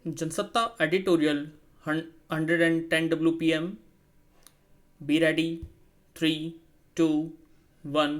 Jansatta editorial 110 WPM। Be ready. 3, 2, 1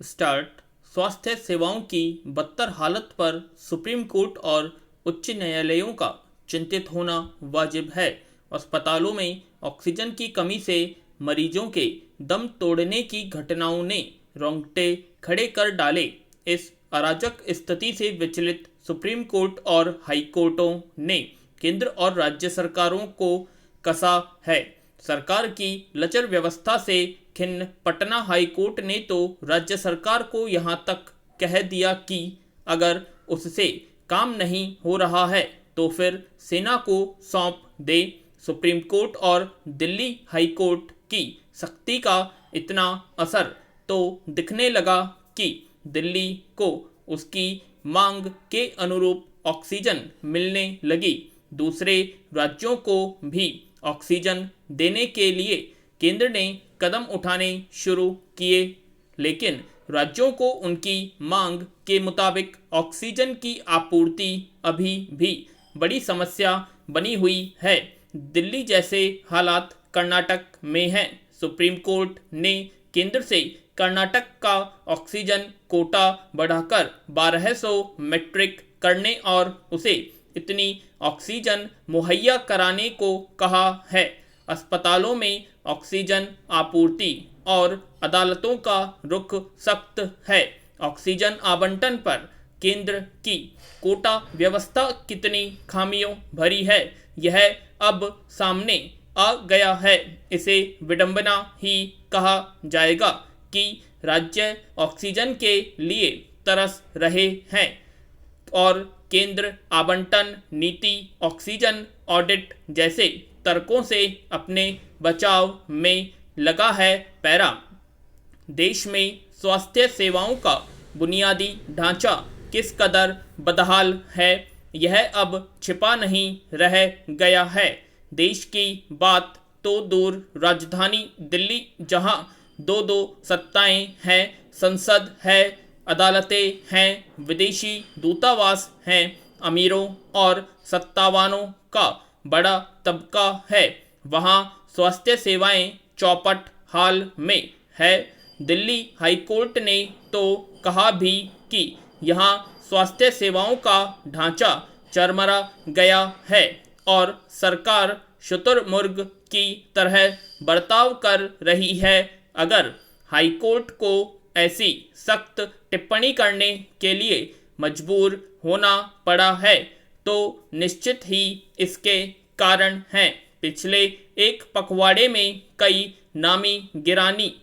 start. स्वास्थ्य सेवाओं की बदतर हालत पर सुप्रीम कोर्ट और उच्च न्यायालयों का चिंतित होना वाजिब है। अस्पतालों में ऑक्सीजन की कमी से मरीजों के दम तोड़ने की घटनाओं ने रोंगटे खड़े कर डाले। इस अराजक स्थिति से विचलित सुप्रीम कोर्ट और हाई कोर्टों ने केंद्र और राज्य सरकारों को कसा है। सरकार की लचर व्यवस्था से खिन्न पटना हाई कोर्ट ने तो राज्य सरकार को यहां तक कह दिया कि अगर उससे काम नहीं हो रहा है तो फिर सेना को सौंप दे। सुप्रीम कोर्ट और दिल्ली हाई कोर्ट की सख्ती का इतना असर तो दिखने लगा कि दिल्ली को उसकी मांग के अनुरूप ऑक्सीजन मिलने लगी। दूसरे राज्यों को भी ऑक्सीजन देने के लिए केंद्र ने कदम उठाने शुरू किए, लेकिन राज्यों को उनकी मांग के मुताबिक ऑक्सीजन की आपूर्ति अभी भी बड़ी समस्या बनी हुई है। दिल्ली जैसे हालात कर्नाटक में हैं। सुप्रीम कोर्ट ने केंद्र से कर्नाटक का ऑक्सीजन कोटा बढ़ाकर 1200 मीट्रिक करने और उसे इतनी ऑक्सीजन मुहैया कराने को कहा है। अस्पतालों में ऑक्सीजन आपूर्ति और अदालतों का रुख सख्त है। ऑक्सीजन आवंटन पर केंद्र की कोटा व्यवस्था कितनी खामियों भरी है, यह अब सामने आ गया है। इसे विडंबना ही कहा जाएगा कि राज्य ऑक्सीजन के लिए तरस रहे हैं और केंद्र आवंटन नीति, ऑक्सीजन ऑडिट जैसे तर्कों से अपने बचाव में लगा है पैरा। देश में स्वास्थ्य सेवाओं का बुनियादी ढांचा किस कदर बदहाल है, यह अब छिपा नहीं रह गया है। देश की बात तो दूर, राजधानी दिल्ली जहां दो सत्ताएं हैं, संसद है, अदालतें हैं, विदेशी दूतावास हैं, अमीरों और सत्तावानों का बड़ा तबका है, वहां स्वास्थ्य सेवाएं चौपट हाल में है। दिल्ली हाई कोर्ट ने तो कहा भी कि यहाँ स्वास्थ्य सेवाओं का ढांचा चरमरा गया है और सरकार शुतुरमुर्ग की तरह बर्ताव कर रही है। अगर हाई कोर्ट को ऐसी सख्त टिप्पणी करने के लिए मजबूर होना पड़ा है तो निश्चित ही इसके कारण हैं। पिछले एक पखवाड़े में कई नामी गिरानी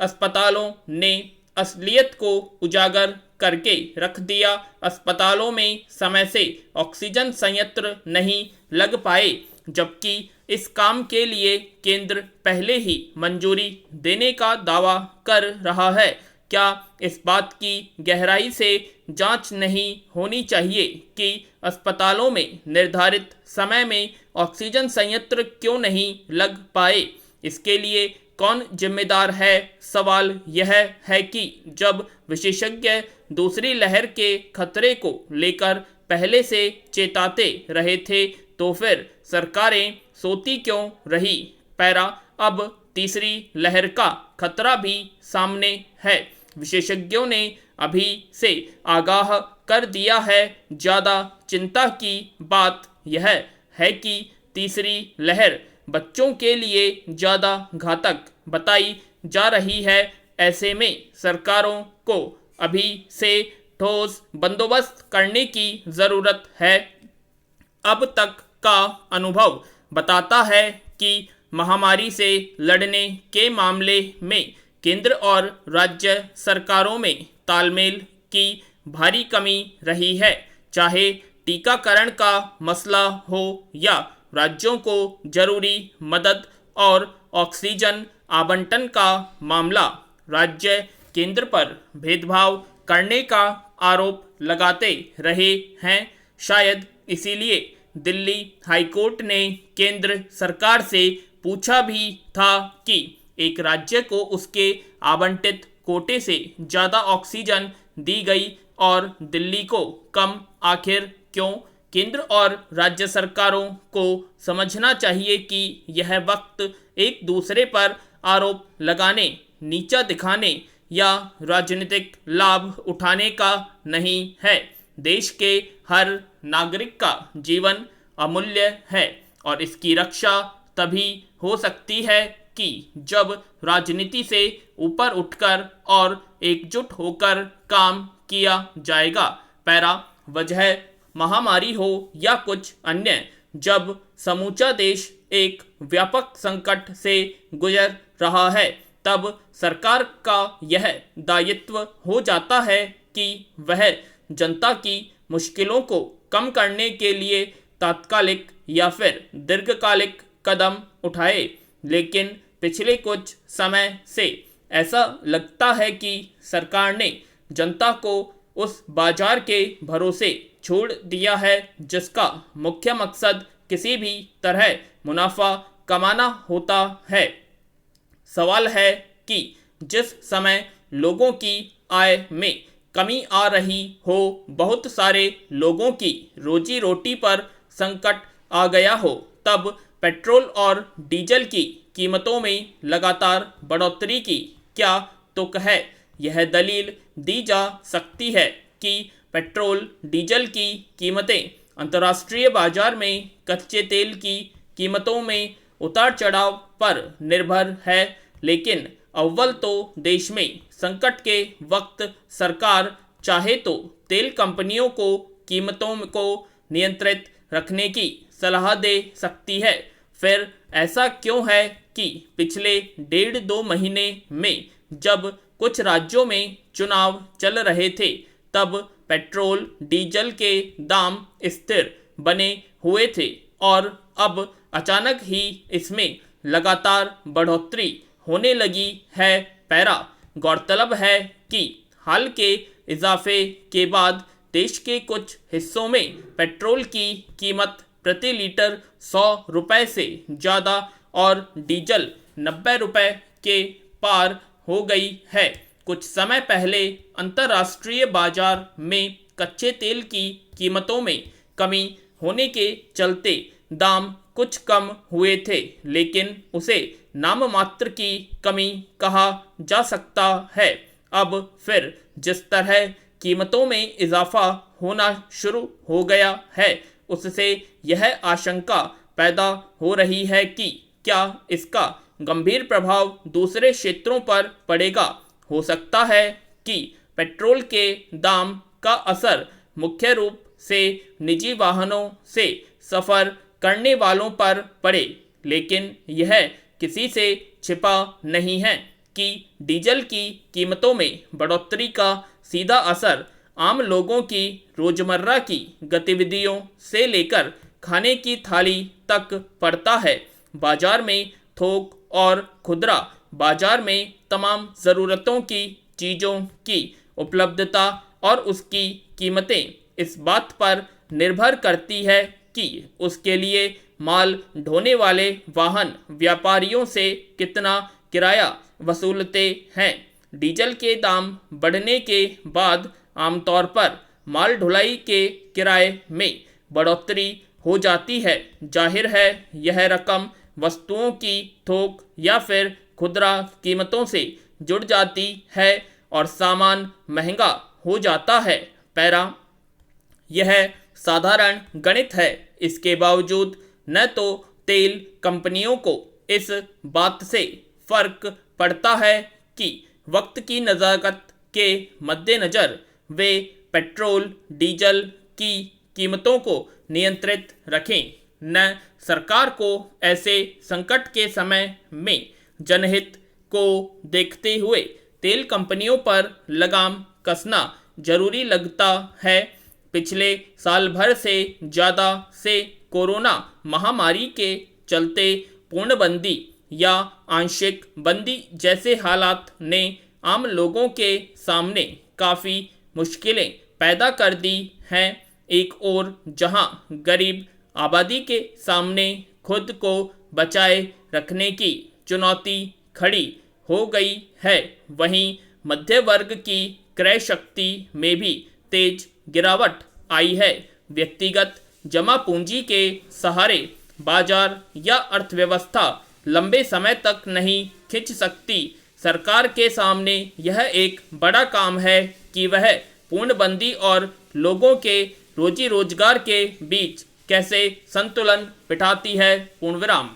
अस्पतालों ने असलियत को उजागर करके रख दिया। अस्पतालों में समय से ऑक्सीजन संयंत्र नहीं लग पाए, जबकि इस काम के लिए केंद्र पहले ही मंजूरी देने का दावा कर रहा है। क्या इस बात की गहराई से जांच नहीं होनी चाहिए कि अस्पतालों में निर्धारित समय में ऑक्सीजन संयंत्र क्यों नहीं लग पाए? इसके लिए कौन जिम्मेदार है? सवाल यह है कि जब विशेषज्ञ दूसरी लहर के खतरे को लेकर पहले से चेताते रहे थे तो फिर सरकारें सोती क्यों रही? पैरा अब तीसरी लहर का खतरा भी सामने है। विशेषज्ञों ने अभी से आगाह कर दिया है। ज़्यादा चिंता की बात यह है कि तीसरी लहर बच्चों के लिए ज़्यादा घातक बताई जा रही है। ऐसे में सरकारों को अभी से ठोस बंदोबस्त करने की ज़रूरत है। अब तक का अनुभव बताता है कि महामारी से लड़ने के मामले में केंद्र और राज्य सरकारों में तालमेल की भारी कमी रही है। चाहे टीकाकरण का मसला हो या राज्यों को जरूरी मदद और ऑक्सीजन आवंटन का मामला, राज्य केंद्र पर भेदभाव करने का आरोप लगाते रहे हैं। शायद इसीलिए दिल्ली हाई कोर्ट ने केंद्र सरकार से पूछा भी था कि एक राज्य को उसके आवंटित कोटे से ज़्यादा ऑक्सीजन दी गई और दिल्ली को कम आखिर क्यों? केंद्र और राज्य सरकारों को समझना चाहिए कि यह वक्त एक दूसरे पर आरोप लगाने, नीचा दिखाने या राजनीतिक लाभ उठाने का नहीं है। देश के हर नागरिक का जीवन अमूल्य है और इसकी रक्षा तभी हो सकती है कि जब राजनीति से ऊपर उठकर और एकजुट होकर काम किया जाएगा। पैरा वजह महामारी हो या कुछ अन्य, जब समूचा देश एक व्यापक संकट से गुजर रहा है तब सरकार का यह दायित्व हो जाता है कि वह जनता की मुश्किलों को कम करने के लिए तात्कालिक या फिर दीर्घकालिक कदम उठाए। लेकिन पिछले कुछ समय से ऐसा लगता है कि सरकार ने जनता को उस बाजार के भरोसे छोड़ दिया है जिसका मुख्य मकसद किसी भी तरह मुनाफा कमाना होता है। सवाल है कि जिस समय लोगों की आय में कमी आ रही हो, बहुत सारे लोगों की रोजी रोटी पर संकट आ गया हो, तब पेट्रोल और डीजल की कीमतों में लगातार बढ़ोतरी की क्या तुक है। यह दलील दी जा सकती है कि पेट्रोल डीजल की कीमतें अंतर्राष्ट्रीय बाजार में कच्चे तेल की कीमतों में उतार चढ़ाव पर निर्भर है। लेकिन अव्वल तो देश में संकट के वक्त सरकार चाहे तो तेल कंपनियों को कीमतों को नियंत्रित रखने की सलाह दे सकती है। फिर ऐसा क्यों है कि पिछले 1.5-2 महीने में जब कुछ राज्यों में चुनाव चल रहे थे तब पेट्रोल डीजल के दाम स्थिर बने हुए थे और अब अचानक ही इसमें लगातार बढ़ोतरी होने लगी है। पैरा गौरतलब है कि हाल के इजाफे के बाद देश के कुछ हिस्सों में पेट्रोल की कीमत प्रति लीटर 100 रुपये से ज़्यादा और डीजल 90 रुपये के पार हो गई है। कुछ समय पहले अंतर्राष्ट्रीय बाजार में कच्चे तेल की कीमतों में कमी होने के चलते दाम कुछ कम हुए थे, लेकिन उसे नाम मात्र की कमी कहा जा सकता है। अब फिर जिस तरह कीमतों में इजाफा होना शुरू हो गया है, उससे यह आशंका पैदा हो रही है कि क्या इसका गंभीर प्रभाव दूसरे क्षेत्रों पर पड़ेगा। हो सकता है कि पेट्रोल के दाम का असर मुख्य रूप से निजी वाहनों से सफ़र करने वालों पर पड़े, लेकिन यह किसी से छिपा नहीं है कि डीजल की कीमतों में बढ़ोतरी का सीधा असर आम लोगों की रोजमर्रा की गतिविधियों से लेकर खाने की थाली तक पड़ता है। बाजार में थोक और खुदरा बाजार में तमाम ज़रूरतों की चीज़ों की उपलब्धता और उसकी कीमतें इस बात पर निर्भर करती है कि उसके लिए माल ढोने वाले वाहन व्यापारियों से कितना किराया वसूलते हैं। डीजल के दाम बढ़ने के बाद आमतौर पर माल ढुलाई के किराए में बढ़ोतरी हो जाती है। जाहिर है यह रकम वस्तुओं की थोक या फिर खुदरा कीमतों से जुड़ जाती है और सामान महंगा हो जाता है। पैरा यह साधारण गणित है। इसके बावजूद न तो तेल कंपनियों को इस बात से फर्क पड़ता है कि वक्त की नज़ाकत के मद्देनज़र वे पेट्रोल डीजल की कीमतों को नियंत्रित रखें, न सरकार को ऐसे संकट के समय में जनहित को देखते हुए तेल कंपनियों पर लगाम कसना जरूरी लगता है। पिछले साल भर से ज़्यादा से कोरोना महामारी के चलते पूर्णबंदी या आंशिक बंदी जैसे हालात ने आम लोगों के सामने काफ़ी मुश्किलें पैदा कर दी हैं। एक ओर जहां गरीब आबादी के सामने खुद को बचाए रखने की चुनौती खड़ी हो गई है, वहीं मध्य वर्ग की क्रय शक्ति में भी तेज गिरावट आई है। व्यक्तिगत जमा पूंजी के सहारे बाजार या अर्थव्यवस्था लंबे समय तक नहीं खींच सकती। सरकार के सामने यह एक बड़ा काम है कि वह पूर्णबंदी और लोगों के रोजी रोजगार के बीच कैसे संतुलन बिठाती है। पूर्ण विराम।